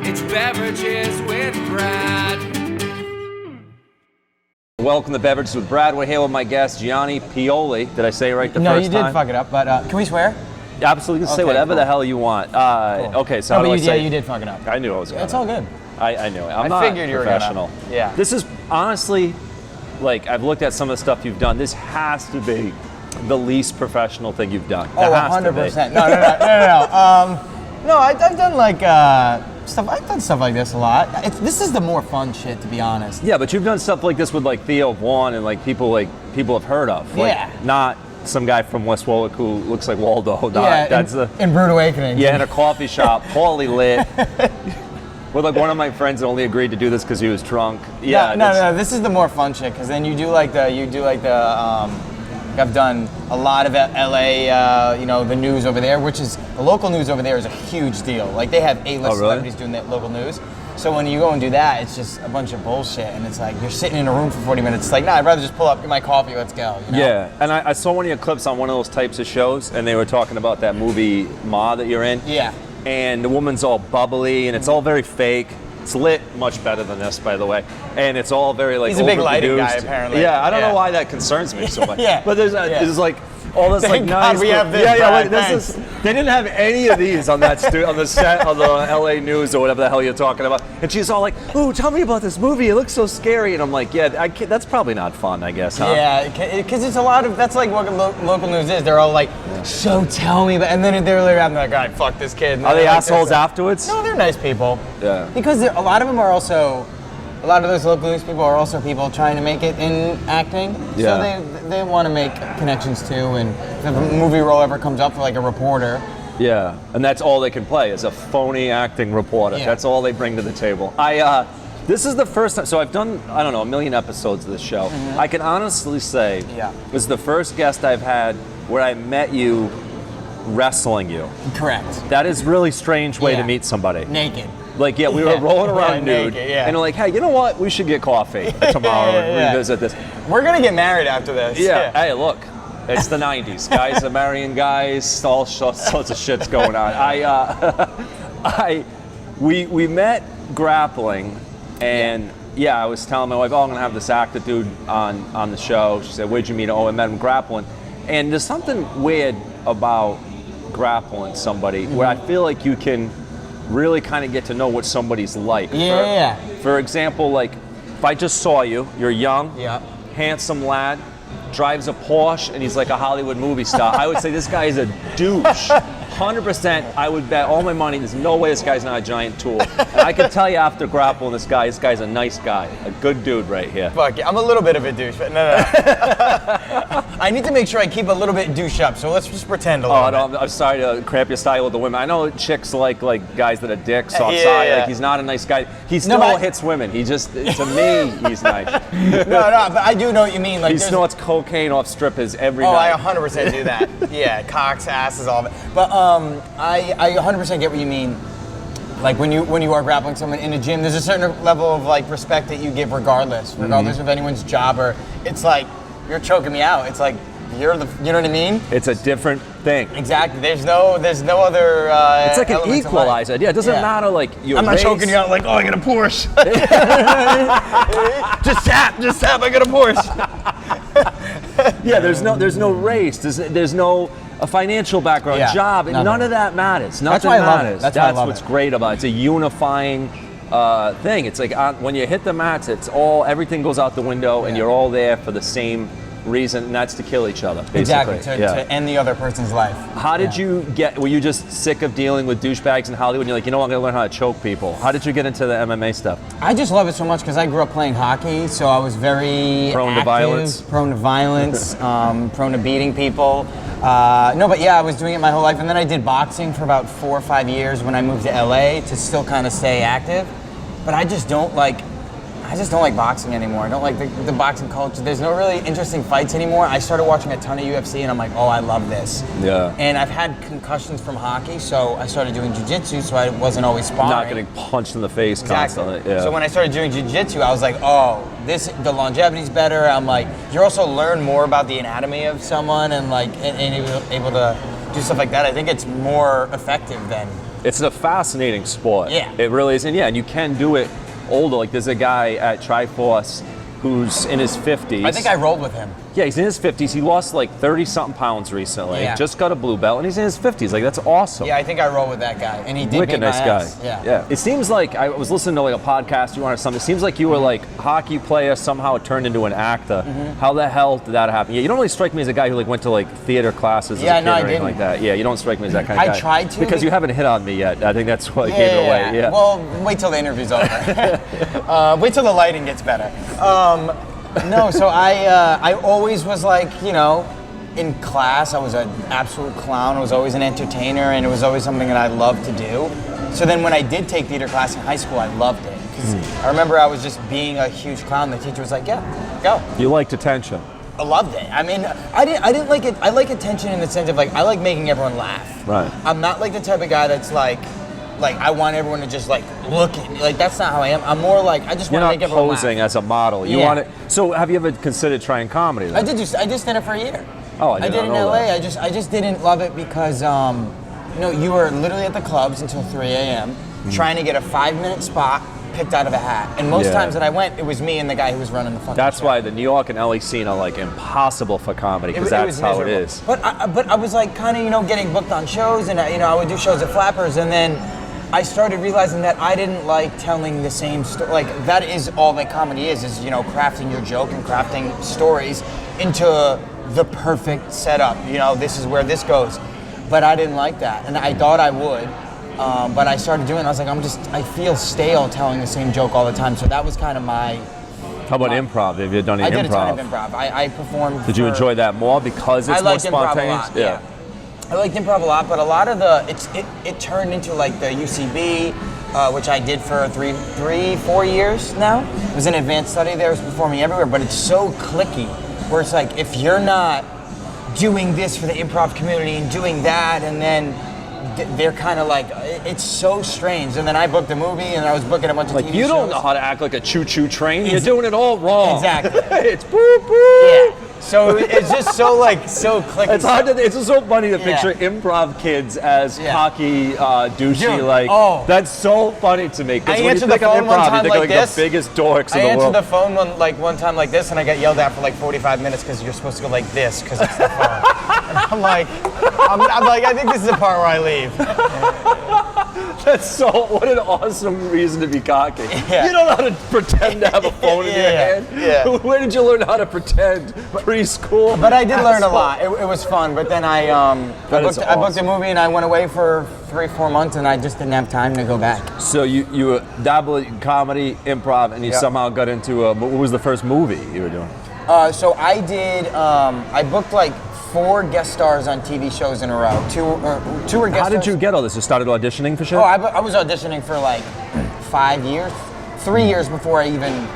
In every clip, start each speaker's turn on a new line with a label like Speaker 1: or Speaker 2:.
Speaker 1: It's Beverages with Brad.
Speaker 2: Welcome to Beverages with Brad. We're here with my guest, Gianni Paolo. Did I say it right the
Speaker 3: No,
Speaker 2: first
Speaker 3: you
Speaker 2: time?
Speaker 3: did fuck it up, but can we swear?
Speaker 2: Absolutely, you can say
Speaker 3: Okay,
Speaker 2: whatever
Speaker 3: cool.
Speaker 2: the hell you want.
Speaker 3: Cool.
Speaker 2: Okay, so
Speaker 3: No,
Speaker 2: how do
Speaker 3: but
Speaker 2: I
Speaker 3: you,
Speaker 2: say
Speaker 3: yeah, you did fuck it up.
Speaker 2: I knew I was going to.
Speaker 3: It's all good.
Speaker 2: I knew it. I'm
Speaker 3: I
Speaker 2: not
Speaker 3: figured you were
Speaker 2: professional.
Speaker 3: gonna. Yeah.
Speaker 2: This is, honestly, like, I've looked at some of the stuff you've done. This has to be the least professional thing you've done.
Speaker 3: Oh,
Speaker 2: It has to be.
Speaker 3: 100%. No. I've done like stuff. I've done stuff like this a lot. This is the more fun shit, to be honest.
Speaker 2: Yeah, but you've done stuff like this with like Theo Vaughn and like people have heard of. Like,
Speaker 3: Yeah.
Speaker 2: Not some guy from West Warwick who looks like Waldo.
Speaker 3: In Brood Awakening.
Speaker 2: Yeah, in a coffee shop, poorly lit. With like one of my friends that only agreed to do this because he was drunk. Yeah.
Speaker 3: No. This is the more fun shit because then you do like the. I've done a lot of LA, the news over there, which is the local news over there is a huge deal. Like they have A-list celebrities doing that local news. So when you go and do that, it's just a bunch of bullshit, and it's like you're sitting in a room for 40 minutes. It's like, nah, I'd rather just pull up, get my coffee, let's go. You know?
Speaker 2: Yeah, and I saw one of your clips on one of those types of shows, and they were talking about that movie Ma that you're in.
Speaker 3: Yeah.
Speaker 2: And the woman's all bubbly, and it's all very fake. It's lit much better than this, by the way, and it's all very like.
Speaker 3: He's a big lighting guy,
Speaker 2: overproduced.
Speaker 3: apparently.
Speaker 2: Yeah, I don't know why that concerns me so much.
Speaker 3: Yeah.
Speaker 2: But there's like all this
Speaker 3: Thank
Speaker 2: like
Speaker 3: God
Speaker 2: nice.
Speaker 3: we have this,
Speaker 2: Yeah,
Speaker 3: Brad,
Speaker 2: like this is. They didn't have any of these on that on the set of the LA News or whatever the hell you're talking about. And she's all like, "Oh, tell me about this movie. It looks so scary." And I'm like, "Yeah, that's probably not fun, I guess, huh?"
Speaker 3: Yeah, because it's a lot of, that's like what local news is. They're all like, so tell me, and then they're like, I'm like, God, fuck this kid. And
Speaker 2: Are they
Speaker 3: like,
Speaker 2: assholes afterwards?
Speaker 3: No, they're nice people.
Speaker 2: Yeah.
Speaker 3: Because a lot of them are also, a lot of those local news people are also people trying to make it in acting.
Speaker 2: Yeah.
Speaker 3: So they want to make connections too, and if a movie role ever comes up for like a reporter.
Speaker 2: Yeah, and that's all they can play is a phony acting reporter.
Speaker 3: Yeah.
Speaker 2: That's all they bring to the table. This is the first time, so I've done, I don't know, 1 million episodes of this show.
Speaker 3: Mm-hmm.
Speaker 2: I can honestly say, it was the first guest I've had where I met you wrestling you.
Speaker 3: Correct.
Speaker 2: That is a really strange way to meet somebody.
Speaker 3: Naked.
Speaker 2: Like, yeah, we were rolling around nude,
Speaker 3: naked, yeah.
Speaker 2: and they're like, hey, you know what? We should get coffee tomorrow and revisit this.
Speaker 3: We're gonna get married after this.
Speaker 2: Yeah. Hey, look, it's the 90s. Guys are marrying guys. All sorts of shit's going on. We met Grappling, and I was telling my wife, oh, I'm gonna have this actor dude on the show. She said, where'd you meet? Oh, I met him Grappling. And there's something weird about grappling somebody where I feel like you can really kind of get to know what somebody's like. For example, like if I just saw you, you're young, handsome lad, drives a Porsche, and he's like a Hollywood movie star, I would say this guy is a douche. 100%, I would bet all my money, there's no way this guy's not a giant tool. And I can tell you after grappling this guy's a nice guy, a good dude right here.
Speaker 3: Fuck yeah, I'm a little bit of a douche, but no. I need to make sure I keep a little bit douche up, so let's just pretend a little bit.
Speaker 2: I'm sorry to cramp your style with the women. I know chicks like guys that are dicks, so I'm sorry. Like, he's not a nice guy. He still hits women. He just, to me, he's nice.
Speaker 3: No, but I do know what you mean. Like,
Speaker 2: he snorts cocaine off strippers every night.
Speaker 3: I 100% do that. Yeah, cocks, asses, all of it. But I 100% get what you mean. Like when you are grappling someone in a gym, there's a certain level of like respect that you give regardless of anyone's job, or it's like, you're choking me out. It's like, you know what I mean?
Speaker 2: It's a different thing.
Speaker 3: Exactly. There's no other.
Speaker 2: It's like an equalizer. Yeah, it doesn't matter like your
Speaker 3: I'm not
Speaker 2: race.
Speaker 3: choking you out like, oh, I got a Porsche. just tap. I got a Porsche.
Speaker 2: Yeah, there's no race. There's no a financial background, job, and none of that matters. Nothing matters. That's what's great about it. It's a unifying thing. It's like when you hit the mats, everything goes out the window, and you're all there for the same reason, and that's to kill each other, basically.
Speaker 3: Exactly, to end the other person's life.
Speaker 2: How did you were you just sick of dealing with douchebags in Hollywood, and you're like, you know what, I'm going to learn how to choke people? How did you get into the MMA stuff?
Speaker 3: I just love it so much because I grew up playing hockey, so I was very
Speaker 2: prone to violence,
Speaker 3: prone to beating people. I was doing it my whole life, and then I did boxing for about 4 or 5 years when I moved to LA to still kind of stay active. But I just don't like boxing anymore. I don't like the boxing culture. There's no really interesting fights anymore. I started watching a ton of UFC, and I'm like, oh, I love this.
Speaker 2: Yeah.
Speaker 3: And I've had concussions from hockey, so I started doing jiu-jitsu, so I wasn't always sparring.
Speaker 2: Not getting punched in the face constantly. Yeah.
Speaker 3: So when I started doing jiu-jitsu, I was like, oh, the longevity's better. I'm like, you also learn more about the anatomy of someone and able to do stuff like that. I think it's more effective than
Speaker 2: It's a fascinating sport.
Speaker 3: Yeah.
Speaker 2: It really is. And yeah, and you can do it older. Like there's a guy at Triforce who's in his 50s.
Speaker 3: I think I rolled with him.
Speaker 2: Yeah, he's in his 50s. He lost like 30-something pounds recently.
Speaker 3: Yeah.
Speaker 2: Just got a blue belt, and he's in his 50s. Like, that's awesome.
Speaker 3: Yeah, I think I rolled with that guy, and he did
Speaker 2: Wicked
Speaker 3: beat my
Speaker 2: nice
Speaker 3: ass.
Speaker 2: guy.
Speaker 3: Yeah.
Speaker 2: It seems like I was listening to like a podcast you were on or something. It seems like you were like hockey player, somehow turned into an actor. How the hell did that happen? Yeah, you don't really strike me as a guy who like went to like theater classes as a kid
Speaker 3: no,
Speaker 2: or
Speaker 3: I
Speaker 2: anything
Speaker 3: didn't.
Speaker 2: like that. Yeah, you don't strike me as that kind of guy.
Speaker 3: I tried to.
Speaker 2: Because you haven't hit on me yet. I think that's what gave it away. Yeah.
Speaker 3: Well, wait till the interview's over. Wait till the lighting gets better. No, so I always was like, you know, in class, I was an absolute clown. I was always an entertainer, and it was always something that I loved to do. So then when I did take theater class in high school, I loved it. Because I remember I was just being a huge clown. The teacher was like, yeah, go.
Speaker 2: You liked attention.
Speaker 3: I loved it. I mean, I didn't like it. I like attention in the sense of like, I like making everyone laugh.
Speaker 2: Right.
Speaker 3: I'm not like the type of guy that's like I want everyone to just like look at me. Like that's not how I am. I'm more like I just want to make
Speaker 2: You're
Speaker 3: everyone
Speaker 2: not posing
Speaker 3: laugh.
Speaker 2: as a model. You
Speaker 3: Yeah.
Speaker 2: want it. So have you ever considered trying comedy? Then?
Speaker 3: I just did it for a year.
Speaker 2: Oh, I
Speaker 3: did
Speaker 2: did
Speaker 3: it
Speaker 2: not
Speaker 3: in
Speaker 2: know
Speaker 3: LA.
Speaker 2: that.
Speaker 3: I just didn't love it because you know, you were literally at the clubs until 3 a.m. trying to get a 5-minute spot picked out of a hat. And most
Speaker 2: Yeah.
Speaker 3: times that I went, it was me and the guy who was running the fucking
Speaker 2: That's
Speaker 3: show.
Speaker 2: why the New York and LA scene are like impossible for comedy because that's
Speaker 3: was
Speaker 2: how it
Speaker 3: miserable.
Speaker 2: is.
Speaker 3: But I was like kind of, you know, getting booked on shows, and you know, I would do shows at Flappers, and then I started realizing that I didn't like telling the same story. Like that is all that comedy is you know, crafting your joke and crafting stories into the perfect setup. You know, this is where this goes. But I didn't like that, and I thought I would. But I started doing it. I was like, I feel stale telling the same joke all the time. So that was kind of my.
Speaker 2: How about improv? Have you done any improv?
Speaker 3: I did a ton of improv. I performed.
Speaker 2: Did you enjoy that more because it's
Speaker 3: I
Speaker 2: more
Speaker 3: liked improv a
Speaker 2: spontaneous?
Speaker 3: lot, yeah. I liked improv a lot, but a lot of it turned into like the UCB, which I did for 4 years now. It was an advanced study there. I was performing everywhere, but it's so cliquey, where it's like if you're not doing this for the improv community and doing that, and then they're kind of like, it's so strange. And then I booked a movie, and I was booking a bunch of TV shows.
Speaker 2: You don't know how to act like a choo-choo train. You're doing it all wrong.
Speaker 3: Exactly.
Speaker 2: It's boop boop.
Speaker 3: Yeah. So it's just so clicky.
Speaker 2: It's hard to. It's just so funny to
Speaker 3: Yeah.
Speaker 2: picture improv kids as
Speaker 3: Yeah.
Speaker 2: cocky, douchey.
Speaker 3: Dude,
Speaker 2: like that's so funny to me.
Speaker 3: I
Speaker 2: Because when you
Speaker 3: answered
Speaker 2: think
Speaker 3: the
Speaker 2: of
Speaker 3: phone one
Speaker 2: improv, you
Speaker 3: time
Speaker 2: think
Speaker 3: like
Speaker 2: of
Speaker 3: this.
Speaker 2: the biggest dorks
Speaker 3: I
Speaker 2: in the
Speaker 3: answered
Speaker 2: world.
Speaker 3: the phone one time like this, and I got yelled at for like 45 minutes because you're supposed to go like this because it's the phone. And I'm like, I think this is the part where I leave.
Speaker 2: That's so. What an awesome reason to be cocky.
Speaker 3: Yeah.
Speaker 2: You don't know how to pretend to have a phone in your hand.
Speaker 3: Yeah.
Speaker 2: Where did you learn how to pretend? Preschool.
Speaker 3: But I did learn a lot. It was fun. But then I booked a movie and I went away for 3-4 months and I just didn't have time to go back.
Speaker 2: So you dabbled in comedy, improv, and you
Speaker 3: Yeah.
Speaker 2: somehow got into what was the first movie you were doing?
Speaker 3: So I did. I booked like 4 guest stars on TV shows in a row. Two were guest
Speaker 2: How did
Speaker 3: stars.
Speaker 2: you get all this? You started auditioning for shit?
Speaker 3: Oh, I was auditioning for like 5 years, 3 years before I even,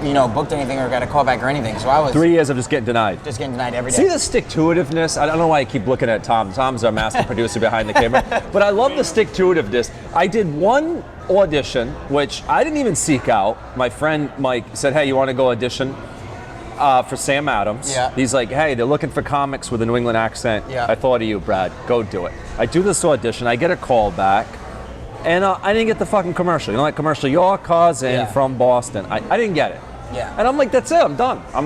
Speaker 3: you know, booked anything or got a call back or anything. So I was
Speaker 2: 3 years of just getting denied.
Speaker 3: just getting denied every day.
Speaker 2: See the stick-to-itiveness? I don't know why I keep looking at Tom. Tom's our master producer behind the camera. But I love the stick-to-itiveness. I did one audition, which I didn't even seek out. My friend Mike said, hey, you want to go audition for Sam Adams?
Speaker 3: Yeah.
Speaker 2: He's like, hey, they're looking for comics with a New England accent.
Speaker 3: Yeah.
Speaker 2: I thought of you, Brad. Go do it. I do this audition. I get a call back. And I didn't get the fucking commercial. You know that commercial, your cousin
Speaker 3: Yeah.
Speaker 2: from Boston. I didn't get it.
Speaker 3: Yeah.
Speaker 2: And I'm like, that's it. I'm done. I'm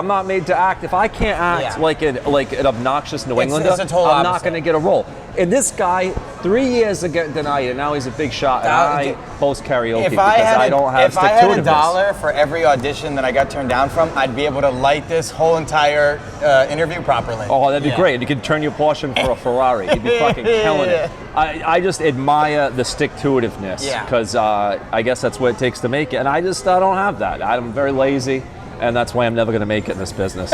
Speaker 2: not made to act. If I can't act
Speaker 3: Yeah.
Speaker 2: like an obnoxious New
Speaker 3: It's
Speaker 2: Englander,
Speaker 3: the total
Speaker 2: I'm not
Speaker 3: opposite.
Speaker 2: going to get a role. And this guy, 3 years of getting denied, and now he's a big shot. And I host karaoke because I don't have
Speaker 3: if I had
Speaker 2: stick-to-itiveness.
Speaker 3: $1 for every audition that I got turned down from, I'd be able to light this whole entire interview properly.
Speaker 2: Oh, that'd be
Speaker 3: Yeah.
Speaker 2: great. You could turn your Porsche for a Ferrari. You'd be fucking killing it. I just admire the stick-to-itiveness
Speaker 3: Yeah.
Speaker 2: because I guess that's what it takes to make it. And I don't have that. I'm very lazy, and that's why I'm never going to make it in this business.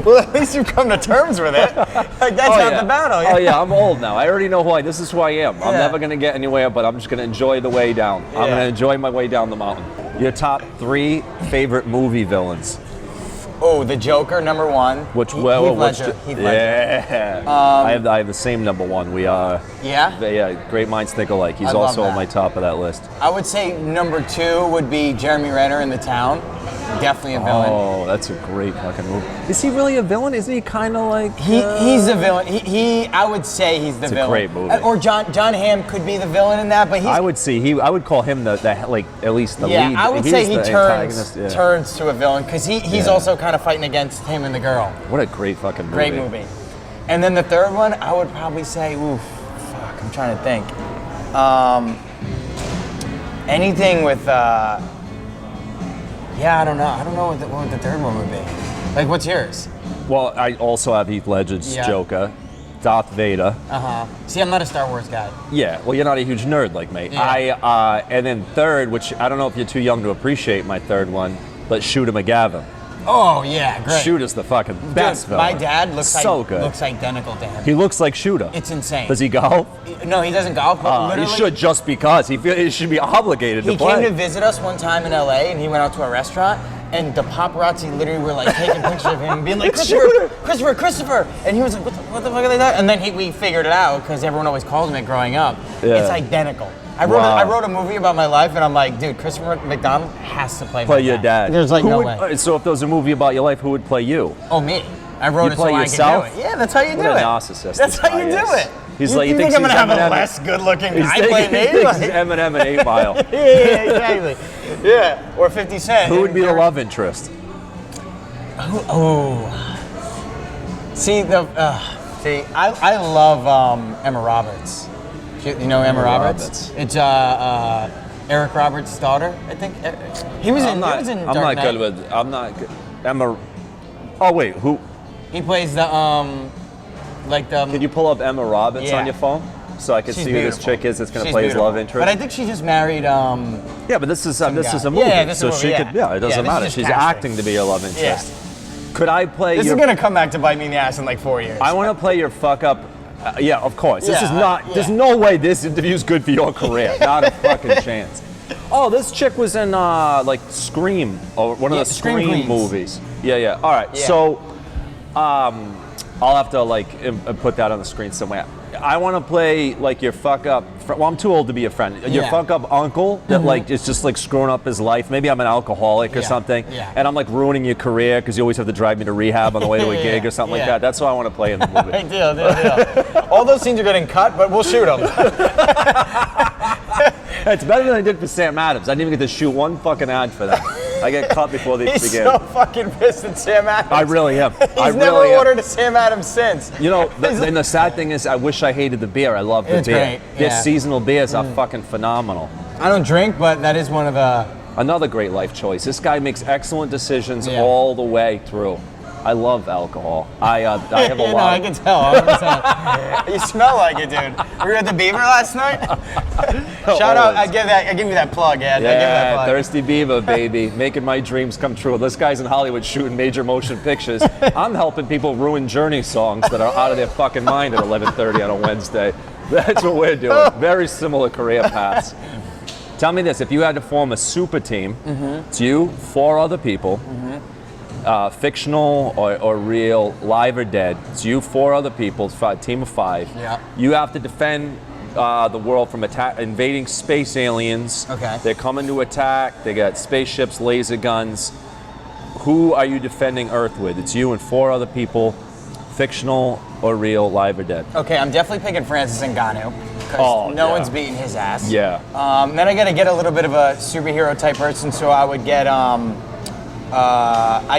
Speaker 3: Well, at least you've come to terms with it. Like that's half the battle.
Speaker 2: Oh yeah, I'm old now. I already know this is who I am. I'm
Speaker 3: Yeah.
Speaker 2: never gonna get anywhere, but I'm just gonna enjoy the way down. I'm
Speaker 3: Yeah.
Speaker 2: gonna enjoy my way down the mountain. Your top 3 favorite movie villains?
Speaker 3: Oh, the Joker, number 1.
Speaker 2: Which
Speaker 3: Heath
Speaker 2: what's
Speaker 3: Ledger. Heath Ledger.
Speaker 2: Yeah. I have the same number 1. We are.
Speaker 3: Yeah?
Speaker 2: Yeah, great minds think alike. He's
Speaker 3: I love
Speaker 2: also on
Speaker 3: that.
Speaker 2: my top of that list.
Speaker 3: I would say number 2 would be Jeremy Renner in The Town. Definitely a villain.
Speaker 2: Oh, that's a great fucking movie. Is he really a villain? Isn't he kind of like?
Speaker 3: He's a villain. I would say he's the villain.
Speaker 2: It's a great movie.
Speaker 3: Or John Hamm could be the villain in that, but he's.
Speaker 2: I would call him the like at least the lead.
Speaker 3: I would
Speaker 2: He's
Speaker 3: say he
Speaker 2: the
Speaker 3: turns to a villain because he's also kind of fighting against him and the girl.
Speaker 2: What a great fucking movie.
Speaker 3: Great movie. And then the third one, I would probably say, fuck, I'm trying to think. Anything with. I don't know. I don't know what the third one would be. Like, what's yours?
Speaker 2: Well, I also have Heath Ledger's Joker, Darth Vader.
Speaker 3: See, I'm not a Star Wars guy.
Speaker 2: Yeah, well, you're not a huge nerd like me.
Speaker 3: Yeah.
Speaker 2: And then third, which I don't know if you're too young to appreciate my third one, but Shooter McGavin.
Speaker 3: Oh yeah, great.
Speaker 2: Shooter's the fucking best villain.
Speaker 3: My dad looks looks identical to him.
Speaker 2: He looks like Shooter.
Speaker 3: It's insane.
Speaker 2: Does he golf?
Speaker 3: No, he doesn't golf. But
Speaker 2: He
Speaker 3: literally,
Speaker 2: should just because he should be obligated to play.
Speaker 3: He came to visit us one time in LA, and he went out to a restaurant, and the paparazzi literally were like taking pictures of him, being like, Christopher, and he was like, what the fuck are they doing? And then we figured it out because everyone always called him it growing up.
Speaker 2: Yeah.
Speaker 3: It's identical. I wrote a movie about my life, and I'm like, dude, Christopher McDonald has to play
Speaker 2: your dad.
Speaker 3: There's like no way.
Speaker 2: So if there was a movie about your life, who would play you?
Speaker 3: Oh, me. I wrote it so
Speaker 2: yourself?
Speaker 3: I could do it. Yeah, that's how you do it.
Speaker 2: What a narcissist.
Speaker 3: That's how you do it.
Speaker 2: He's
Speaker 3: you
Speaker 2: like,
Speaker 3: think I'm gonna have a less good-looking guy playing me?
Speaker 2: He thinks he's Eminem and 8 Mile.
Speaker 3: Yeah, exactly. Yeah, or 50 Cent.
Speaker 2: Who would be the love interest?
Speaker 3: See, I love Emma Roberts. You know Emma Roberts? It's Eric Roberts' daughter, I think. He was in Dark Knight.
Speaker 2: I'm not good. Emma. Oh wait, who?
Speaker 3: He plays the
Speaker 2: Can you pull up Emma Roberts on your phone so I can see who this chick is that's going to play his love interest?
Speaker 3: But I think she just married.
Speaker 2: Yeah, but this is a movie,
Speaker 3: yeah,
Speaker 2: so she could. Yeah, it doesn't matter. She's acting to be your love interest.
Speaker 3: Yeah.
Speaker 2: Could I play?
Speaker 3: This is going to come back to bite me in the ass in like 4 years.
Speaker 2: I want to play your fuck up. Yeah, of course. This
Speaker 3: Yeah,
Speaker 2: is not. There's no way this interview's good for your career. Not a fucking chance. Oh, this chick was in like Scream or one of the Scream movies. Yeah. All right.
Speaker 3: Yeah.
Speaker 2: So, I'll have to like put that on the screen somewhere. I want to play like your fuck up. Well, I'm too old to be a friend. Your fuck up uncle that like is just like screwing up his life. Maybe I'm an alcoholic or something, and I'm like ruining your career because you always have to drive me to rehab on the way to a gig or something like that. That's what I want to play in the movie.
Speaker 3: Deal. All those scenes are getting cut, but we'll shoot them.
Speaker 2: It's better than I did for Sam Adams. I didn't even get to shoot one fucking ad for that. I get cut before these
Speaker 3: He's
Speaker 2: begin.
Speaker 3: so fucking pissed at Sam Adams.
Speaker 2: I really am.
Speaker 3: He's never ordered a Sam Adams since.
Speaker 2: You know, and the sad thing is, I wish I hated the beer. I love the
Speaker 3: It's
Speaker 2: beer.
Speaker 3: great,
Speaker 2: Their seasonal beers are fucking phenomenal.
Speaker 3: I don't drink, but that is one of the...
Speaker 2: Another great life choice. This guy makes excellent decisions all the way through. I love alcohol. I have a lot.
Speaker 3: No, I can tell. 100%. You smell like it, dude. Were you at the Beaver last night? Shout out. I give you that plug, Ed.
Speaker 2: Yeah,
Speaker 3: I give you that plug.
Speaker 2: Thirsty Beaver, baby. Making my dreams come true. This guy's in Hollywood shooting major motion pictures. I'm helping people ruin Journey songs that are out of their fucking mind at 11:30 on a Wednesday. That's what we're doing. Very similar career paths. Tell me this, if you had to form a super team, it's you, 4 other people, fictional or real, live or dead. It's you, 4 other people, it's a team of 5.
Speaker 3: Yeah.
Speaker 2: You have to defend the world from invading space aliens.
Speaker 3: Okay.
Speaker 2: They're coming to attack. They got spaceships, laser guns. Who are you defending Earth with? It's you and 4 other people, fictional or real, live or dead.
Speaker 3: Okay, I'm definitely picking Francis Ngannou because no one's beating his ass.
Speaker 2: Yeah.
Speaker 3: Then I gotta get a little bit of a superhero type person, so I would get I'd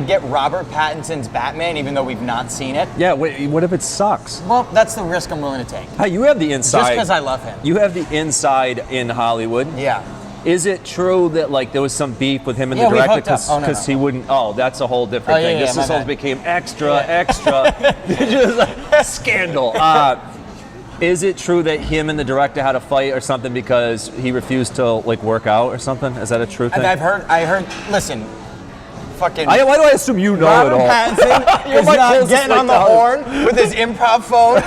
Speaker 3: get Robert Pattinson's Batman, even though we've not seen it.
Speaker 2: Yeah. What if it sucks?
Speaker 3: Well, that's the risk I'm willing to take.
Speaker 2: Hey, you have the inside.
Speaker 3: Just because I love him.
Speaker 2: You have the inside in Hollywood.
Speaker 3: Yeah.
Speaker 2: Is it true that like there was some beef with him and
Speaker 3: Yeah,
Speaker 2: the
Speaker 3: we
Speaker 2: director
Speaker 3: hooked up. Oh, no, no.
Speaker 2: he wouldn't? Oh, that's a whole different thing.
Speaker 3: Yeah,
Speaker 2: This
Speaker 3: my
Speaker 2: is all
Speaker 3: bad.
Speaker 2: became extra. Just like, scandal. Is it true that him and the director had a fight or something because he refused to like work out or something? Is that a true thing?
Speaker 3: I heard. Listen, fucking.
Speaker 2: Why do I assume you know
Speaker 3: Robert
Speaker 2: it all?
Speaker 3: Pattinson is
Speaker 2: my
Speaker 3: not
Speaker 2: closest
Speaker 3: getting
Speaker 2: like
Speaker 3: on the
Speaker 2: dog.
Speaker 3: horn with his improv phone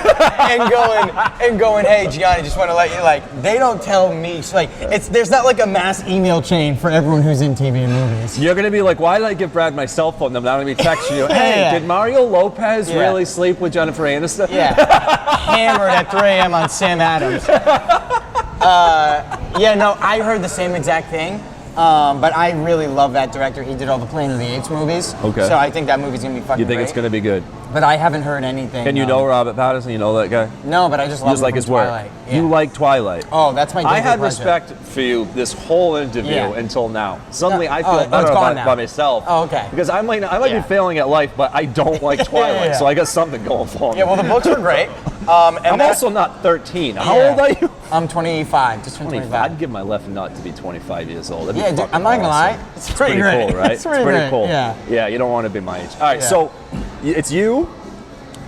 Speaker 3: and going, hey Gianni, just want to let you they don't tell me there's not like a mass email chain for everyone who's in TV and movies.
Speaker 2: You're gonna be like, why did I give Brad my cell phone number? I'm gonna be texting you. Hey,
Speaker 3: Yeah.
Speaker 2: did Mario Lopez really sleep with Jennifer Aniston?
Speaker 3: Yeah, hammered at 3 a.m. on Sam Adams. No, I heard the same exact thing. But I really love that director. He did all the Planet of the Apes movies.
Speaker 2: Okay.
Speaker 3: So I think that movie's gonna be fucking
Speaker 2: You think
Speaker 3: great.
Speaker 2: it's going to be good?
Speaker 3: But I haven't heard anything.
Speaker 2: And you know Robert Pattinson? You know that guy?
Speaker 3: No, but I just
Speaker 2: You
Speaker 3: love
Speaker 2: just
Speaker 3: him
Speaker 2: like
Speaker 3: from
Speaker 2: his work.
Speaker 3: Twilight. Yeah.
Speaker 2: You like Twilight.
Speaker 3: Oh, that's my.
Speaker 2: I
Speaker 3: guilty
Speaker 2: had
Speaker 3: pleasure.
Speaker 2: respect for you this whole interview
Speaker 3: Yeah.
Speaker 2: until now. Suddenly I
Speaker 3: Oh,
Speaker 2: feel
Speaker 3: it's
Speaker 2: better
Speaker 3: gone
Speaker 2: about
Speaker 3: now.
Speaker 2: by myself.
Speaker 3: Oh, okay.
Speaker 2: Because I might
Speaker 3: Yeah.
Speaker 2: be failing at life, but I don't like Twilight,
Speaker 3: yeah.
Speaker 2: so I got something going for me.
Speaker 3: Yeah, well, the books were great. And
Speaker 2: I'm
Speaker 3: that-
Speaker 2: also not 13. How
Speaker 3: Yeah.
Speaker 2: old are you?
Speaker 3: I'm 25. Just turned
Speaker 2: 25.
Speaker 3: 25.
Speaker 2: I'd give my left nut to be 25 years old. That'd be
Speaker 3: Yeah, dude,
Speaker 2: fucking
Speaker 3: I'm not gonna lie.
Speaker 2: awesome.
Speaker 3: It's pretty
Speaker 2: Pretty
Speaker 3: great.
Speaker 2: cool, right?
Speaker 3: It's pretty great,
Speaker 2: cool.
Speaker 3: yeah.
Speaker 2: Yeah, you don't want to be my age. All right,
Speaker 3: Yeah.
Speaker 2: so it's you.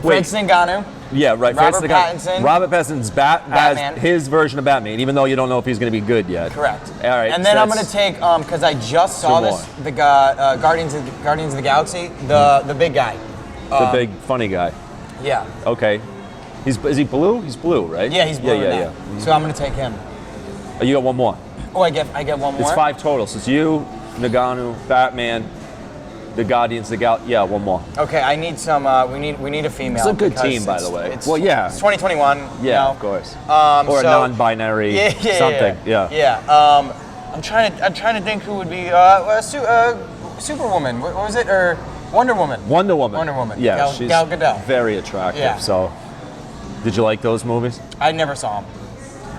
Speaker 3: Fred Ngannou.
Speaker 2: Yeah, right.
Speaker 3: Robert
Speaker 2: Fred Ngannou.
Speaker 3: Pattinson.
Speaker 2: Robert Pattinson's
Speaker 3: Batman.
Speaker 2: as his version of Batman, even though you don't know if he's going to be good yet.
Speaker 3: Correct.
Speaker 2: All right.
Speaker 3: And then
Speaker 2: so
Speaker 3: I'm gonna take because I just saw
Speaker 2: Two
Speaker 3: this the Guardians of the Galaxy, the big guy.
Speaker 2: the big funny guy.
Speaker 3: Yeah.
Speaker 2: Okay. Is he blue? He's blue, right?
Speaker 3: Yeah, he's blue.
Speaker 2: Yeah,
Speaker 3: in
Speaker 2: yeah,
Speaker 3: that.
Speaker 2: yeah.
Speaker 3: So I'm gonna take him.
Speaker 2: Oh, you got one more.
Speaker 3: Oh, I get one more.
Speaker 2: It's 5 total. So it's you, Nagano, Batman, the Guardians, yeah, one more.
Speaker 3: Okay, I need some. We need a female.
Speaker 2: It's a good
Speaker 3: because
Speaker 2: team, by the way.
Speaker 3: It's,
Speaker 2: Well, yeah.
Speaker 3: It's 2021.
Speaker 2: Yeah,
Speaker 3: you know?
Speaker 2: of course.
Speaker 3: so-
Speaker 2: Or a non-binary something. Yeah.
Speaker 3: Yeah. I'm trying to think who would be Superwoman. What was it? Or Wonder Woman.
Speaker 2: Wonder Woman.
Speaker 3: Wonder Woman.
Speaker 2: Yeah,
Speaker 3: Gal Gadot.
Speaker 2: very attractive.
Speaker 3: Yeah.
Speaker 2: So, did you like those movies?
Speaker 3: I never saw him.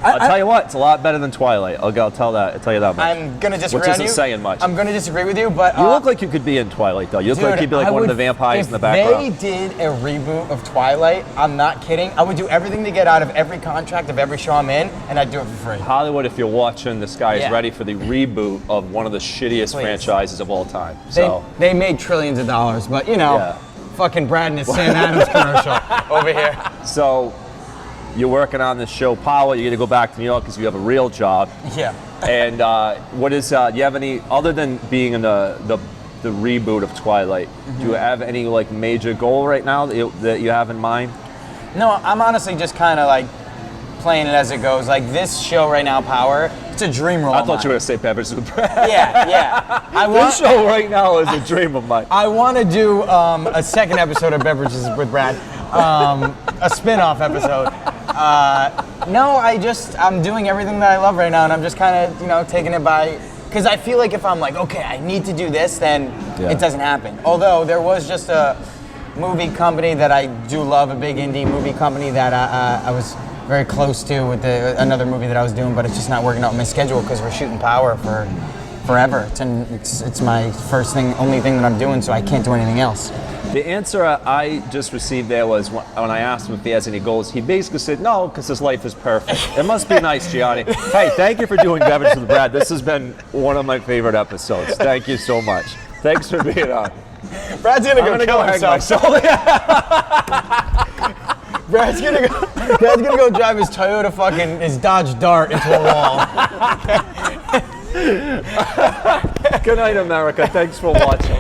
Speaker 2: I'll tell you what, it's a lot better than Twilight. I'll tell you that much.
Speaker 3: I'm gonna disagree
Speaker 2: Which
Speaker 3: on
Speaker 2: isn't
Speaker 3: you.
Speaker 2: saying much.
Speaker 3: I'm gonna disagree with you, but
Speaker 2: You look like you could be in Twilight, though. You look like you'd be like one of the vampires in the background.
Speaker 3: If they did a reboot of Twilight, I'm not kidding. I would do everything to get out of every contract of every show I'm in, and I'd do it for free.
Speaker 2: Hollywood, if you're watching, this guy is
Speaker 3: Yeah.
Speaker 2: ready for the reboot of one of the shittiest
Speaker 3: Please.
Speaker 2: franchises of all time. So,
Speaker 3: They made trillions of dollars, but you know,
Speaker 2: Yeah.
Speaker 3: fucking Brad and his Sam Adams commercial over here.
Speaker 2: so you're working on this show, Power. You're gonna go back to New York because you have a real job.
Speaker 3: Yeah.
Speaker 2: And what is? Do you have any other than being in the reboot of Twilight? Do you have any like major goal right now that you have in mind?
Speaker 3: No, I'm honestly just kind of like playing it as it goes. Like this show right now, Power, it's a dream role.
Speaker 2: I
Speaker 3: of
Speaker 2: thought you were
Speaker 3: mine.
Speaker 2: gonna say Beverages with Brad.
Speaker 3: Yeah.
Speaker 2: This show right now is a dream of mine.
Speaker 3: I want to do a second episode of Beverages with Brad, a spin-off episode. No, I'm doing everything that I love right now, and I'm just kind of, taking it by, because I feel like if I'm like, okay, I need to do this, then it doesn't happen. Although there was just a movie company that I do love, a big indie movie company that I was very close to with another movie that I was doing, but it's just not working out in my schedule because we're shooting Power for forever. It's my only thing that I'm doing, so I can't do anything else.
Speaker 2: The answer I just received there was when I asked him if he has any goals, he basically said no, because his life is perfect. It must be nice, Gianni. Hey, thank you for doing Beverages with Brad. This has been one of my favorite episodes. Thank you so much. Thanks for being on.
Speaker 3: Brad's gonna
Speaker 2: I'm
Speaker 3: go
Speaker 2: gonna
Speaker 3: kill
Speaker 2: go hang
Speaker 3: himself. Brad's gonna go drive his Toyota his Dodge Dart into a wall.
Speaker 2: Good night, America. Thanks for watching.